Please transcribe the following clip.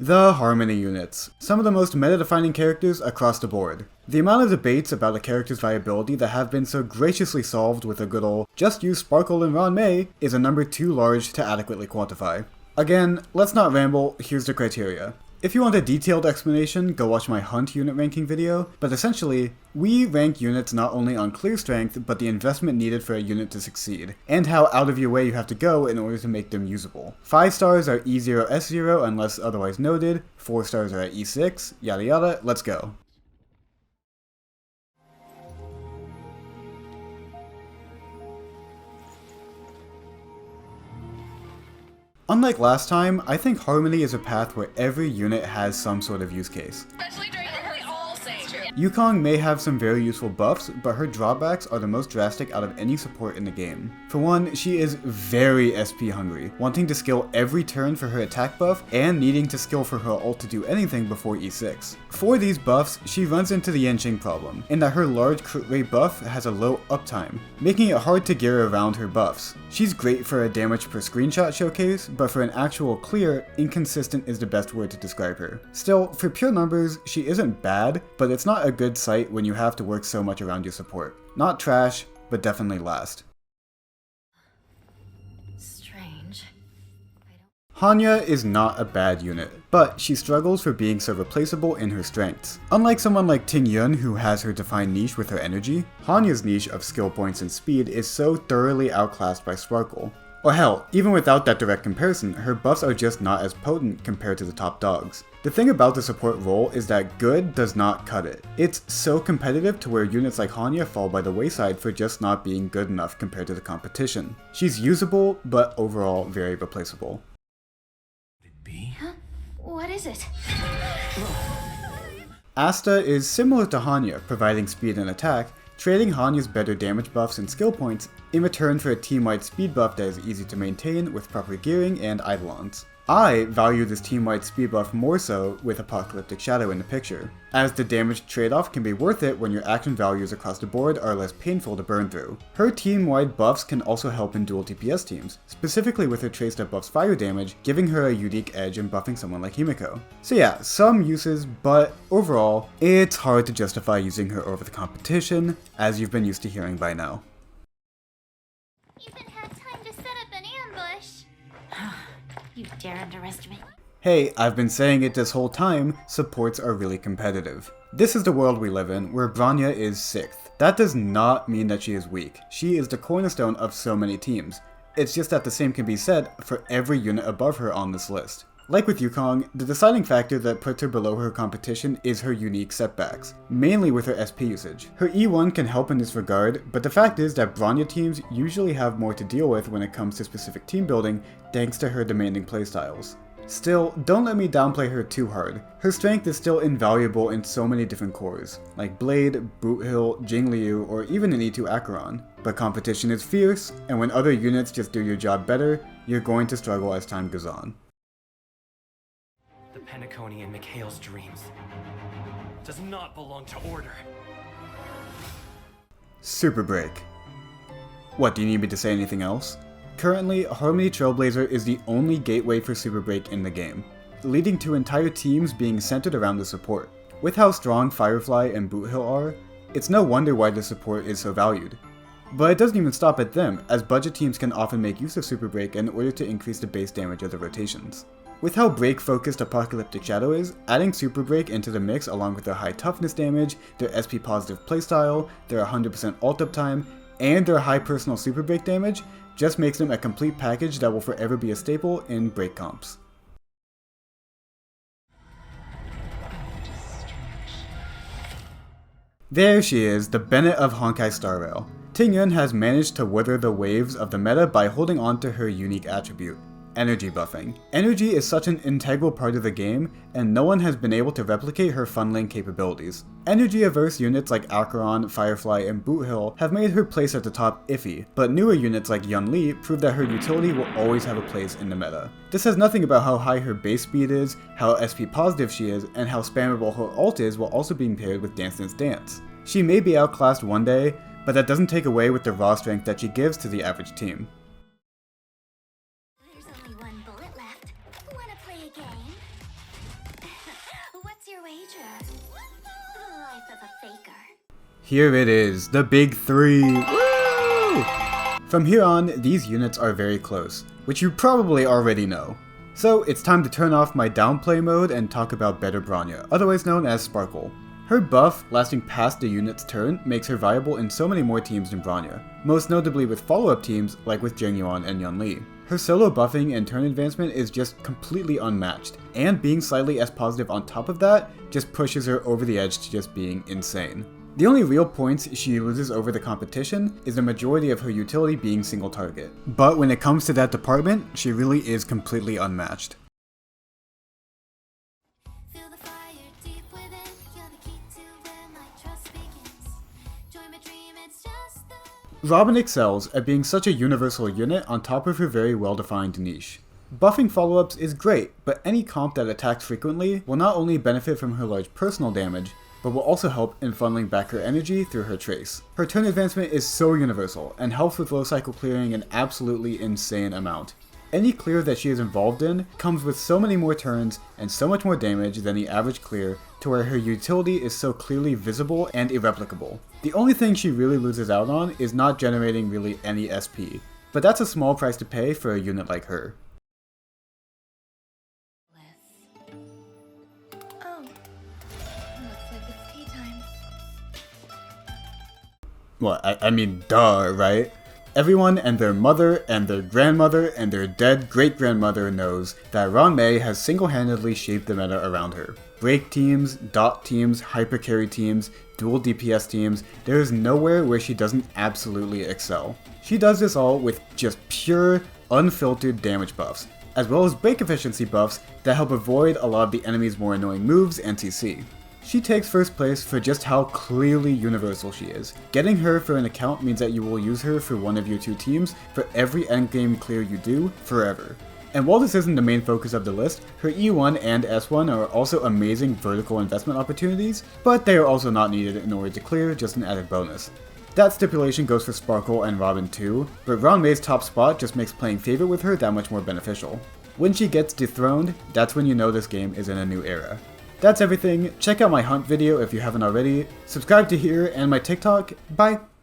The Harmony units. Some of the most meta-defining characters across the board. The amount of debates about a character's viability that have been so graciously solved with a good ol' just use Sparkle and Ron May is a number too large to adequately quantify. Again, let's not ramble, here's the criteria. If you want a detailed explanation, go watch my Hunt unit ranking video, but essentially, we rank units not only on clear strength, but the investment needed for a unit to succeed, and how out of your way you have to go in order to make them usable. 5 stars are E0, S0 unless otherwise noted, 4 stars are at E6, yada yada, let's go. Unlike last time, I think Harmony is a path where every unit has some sort of use case. Especially during the all say. Yukong may have some very useful buffs, but her drawbacks are the most drastic out of any support in the game. For one, she is very SP hungry, wanting to skill every turn for her attack buff, and needing to skill for her ult to do anything before E6. For these buffs, she runs into the Yanqing problem, in that her large crit rate buff has a low uptime, making it hard to gear around her buffs. She's great for a damage per screenshot showcase, but for an actual clear, inconsistent is the best word to describe her. Still, for pure numbers, she isn't bad, but it's not a good sight when you have to work so much around your support. Not trash, but definitely last. Strange. Hanya is not a bad unit, but she struggles for being so replaceable in her strengths. Unlike someone like Ting Yun who has her defined niche with her energy, Hanya's niche of skill points and speed is so thoroughly outclassed by Sparkle. Or hell, even without that direct comparison, her buffs are just not as potent compared to the top dogs. The thing about the support role is that good does not cut it. It's so competitive to where units like Hanya fall by the wayside for just not being good enough compared to the competition. She's usable, but overall very replaceable. Huh? What is it? Asta is similar to Hanya, providing speed and attack, trading Hanya's better damage buffs and skill points in return for a team-wide speed buff that is easy to maintain with proper gearing and eidolons. I value this team-wide speed buff more so with Apocalyptic Shadow in the picture, as the damage trade-off can be worth it when your action values across the board are less painful to burn through. Her team-wide buffs can also help in dual DPS teams, specifically with her trace that buffs fire damage, giving her a unique edge in buffing someone like Himiko. So yeah, some uses, but overall, it's hard to justify using her over the competition, as you've been used to hearing by now. Even had time to set up an ambush. You dare underestimate? Hey, I've been saying it this whole time, supports are really competitive. This is the world we live in, where Bronya is 6th. That does not mean that she is weak. She is the cornerstone of so many teams. It's just that the same can be said for every unit above her on this list. Like with Yukong, the deciding factor that puts her below her competition is her unique setbacks, mainly with her SP usage. Her E1 can help in this regard, but the fact is that Bronya teams usually have more to deal with when it comes to specific team building thanks to her demanding playstyles. Still, don't let me downplay her too hard. Her strength is still invaluable in so many different cores, like Blade, Boot Hill, Jingliu, or even an E2 Acheron. But competition is fierce, and when other units just do your job better, you're going to struggle as time goes on. The Penacony in Mikhail's dreams does not belong to order. Super Break. What, do you need me to say anything else? Currently, Harmony Trailblazer is the only gateway for Super Break in the game, leading to entire teams being centered around the support. With how strong Firefly and Boot Hill are, it's no wonder why the support is so valued. But it doesn't even stop at them, as budget teams can often make use of Super Break in order to increase the base damage of the rotations. With how break-focused Apocalyptic Shadow is, adding Super Break into the mix along with their high toughness damage, their SP-positive playstyle, their 100% ult uptime, and their high personal Super Break damage just makes them a complete package that will forever be a staple in break comps. There she is, the Bennett of Honkai Star Rail. Ting Yun has managed to weather the waves of the meta by holding on to her unique attribute. Energy buffing. Energy is such an integral part of the game, and no one has been able to replicate her funneling capabilities. Energy-averse units like Acheron, Firefly, and Boot Hill have made her place at the top iffy, but newer units like Yun Li prove that her utility will always have a place in the meta. This says nothing about how high her base speed is, how SP positive she is, and how spammable her ult is while also being paired with Dance Dance Dance. She may be outclassed one day, but that doesn't take away with the raw strength that she gives to the average team. There's only one bullet left. Wanna play a game? your wager? Life of a faker. Here it is, the big three! Woo! From here on, these units are very close, which you probably already know. So it's time to turn off my downplay mode and talk about Better Bronya, otherwise known as Sparkle. Her buff, lasting past the unit's turn, makes her viable in so many more teams than Bronya, most notably with follow-up teams like with Jang Yuan and Yun Li. Her solo buffing and turn advancement is just completely unmatched, and being slightly S positive on top of that just pushes her over the edge to just being insane. The only real points she loses over the competition is the majority of her utility being single target, but when it comes to that department, she really is completely unmatched. Feel the fire deep within. You're the key to where my trust begins. Join my dream, it's just the... Robin excels at being such a universal unit on top of her very well-defined niche. Buffing follow-ups is great, but any comp that attacks frequently will not only benefit from her large personal damage, but will also help in funneling back her energy through her trace. Her turn advancement is so universal, and helps with low cycle clearing an absolutely insane amount. Any clear that she is involved in comes with so many more turns and so much more damage than the average clear, to where her utility is so clearly visible and irreplicable. The only thing she really loses out on is not generating really any SP, but that's a small price to pay for a unit like her. Oh, looks like it's tea time. Well, I mean, duh, right? Everyone and their mother and their grandmother and their dead great-grandmother knows that Ranmei has single-handedly shaped the meta around her. Break teams, dot teams, hyper carry teams, dual DPS teams, there is nowhere where she doesn't absolutely excel. She does this all with just pure, unfiltered damage buffs, as well as break efficiency buffs that help avoid a lot of the enemy's more annoying moves and CC. She takes first place for just how clearly universal she is. Getting her for an account means that you will use her for one of your two teams for every endgame clear you do, forever. And while this isn't the main focus of the list, her E1 and S1 are also amazing vertical investment opportunities, but they are also not needed in order to clear, just an added bonus. That stipulation goes for Sparkle and Robin too, but Ranmei's top spot just makes playing favorite with her that much more beneficial. When she gets dethroned, that's when you know this game is in a new era. That's everything. Check out my hunt video if you haven't already. Subscribe to here and my TikTok. Bye!